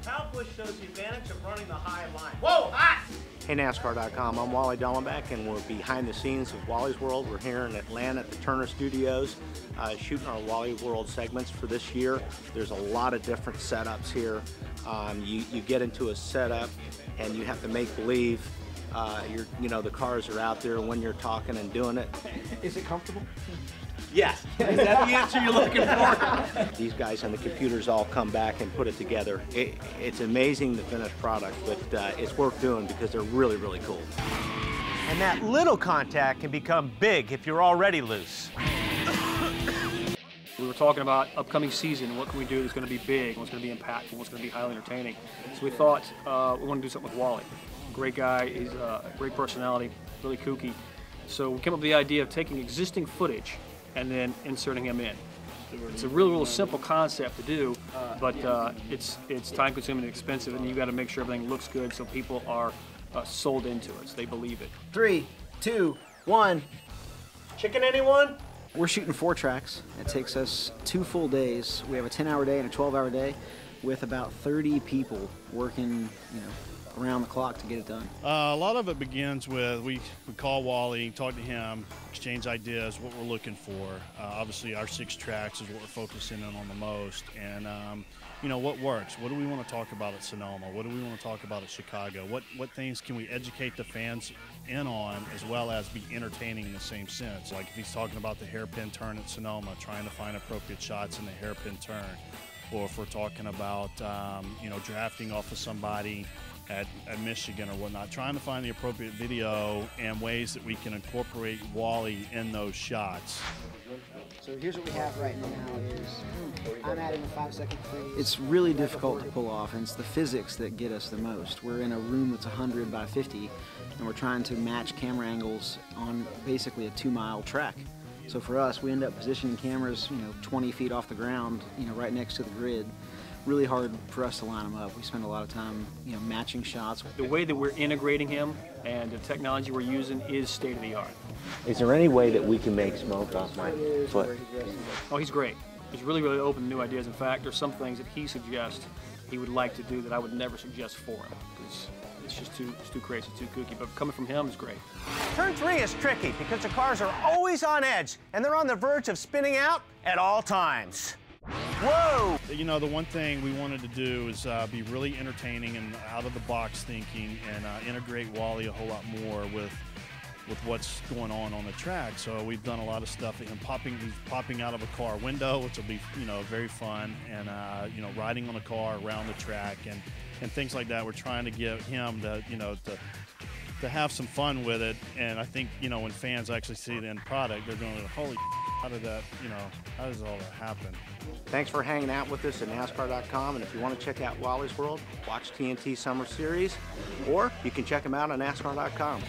Power push shows the advantage of running the high line. Whoa, hot! Hey, NASCAR.com, I'm Wally and we're behind the scenes of Wally's World. We're here in Atlanta at the Turner Studios, shooting our Wally World segments for this year. There's a lot of different setups here. You get into a setup and you have to make believe the cars are out there when you're talking and doing it. Is it comfortable? Yes. Is that the answer you're looking for? These guys and the computers all come back and put it together. It's amazing, the finished product, but it's worth doing because they're really, really cool. And that little contact can become big if you're already loose. We were talking about upcoming season, what can we do that's going to be big, what's going to be impactful, what's going to be highly entertaining. So we thought we want to do something with Wally. Great guy, he's a great personality, really kooky. So we came up with the idea of taking existing footage and then inserting him in. It's a real simple concept to do, but it's time consuming and expensive, and you got to make sure everything looks good so people are sold into it, so they believe it. 3, 2, 1. Chicken, anyone? We're shooting 4 tracks. It takes us 2 full days. We have a 10-hour day and a 12-hour day with about 30 people working, around the clock to get it done. A lot of it begins with we call Wally, talk to him, exchange ideas, what we're looking for. Obviously, our 6 tracks is what we're focusing in on the most, and what works. What do we want to talk about at Sonoma? What do we want to talk about at Chicago? What things can we educate the fans in on, as well as be entertaining in the same sense? Like if he's talking about the hairpin turn at Sonoma, trying to find appropriate shots in the hairpin turn, or if we're talking about drafting off of somebody at Michigan or whatnot, trying to find the appropriate video and ways that we can incorporate Wally in those shots. So here's what we have right now is I'm adding a 5-second freeze. It's really difficult to pull off, and it's the physics that get us the most. We're in a room that's 100 by 50, and we're trying to match camera angles on basically a 2-mile track. So for us, we end up positioning cameras, 20 feet off the ground, right next to the grid. Really hard for us to line them up. We spend a lot of time, matching shots. The way that we're integrating him and the technology we're using is state of the art. Is there any way that we can make smoke off my foot? Oh, he's great. He's really open to new ideas. In fact, there's some things that he suggests he would like to do that I would never suggest for him, because it's just too crazy, too kooky. But coming from him is great. Turn 3 is tricky because the cars are always on edge and they're on the verge of spinning out at all times. Whoa! The one thing we wanted to do is be really entertaining and out-of-the-box thinking, and integrate Wally a whole lot more with what's going on the track. So we've done a lot of stuff. He's popping out of a car window, which will be very fun, and riding on a car around the track and things like that. We're trying to get him to have some fun with it, and I think when fans actually see the end product, they're going, holy, how did that, how does all that happen? Thanks for hanging out with us at NASCAR.com, and if you want to check out Wally's World, watch TNT Summer Series, or you can check them out on NASCAR.com.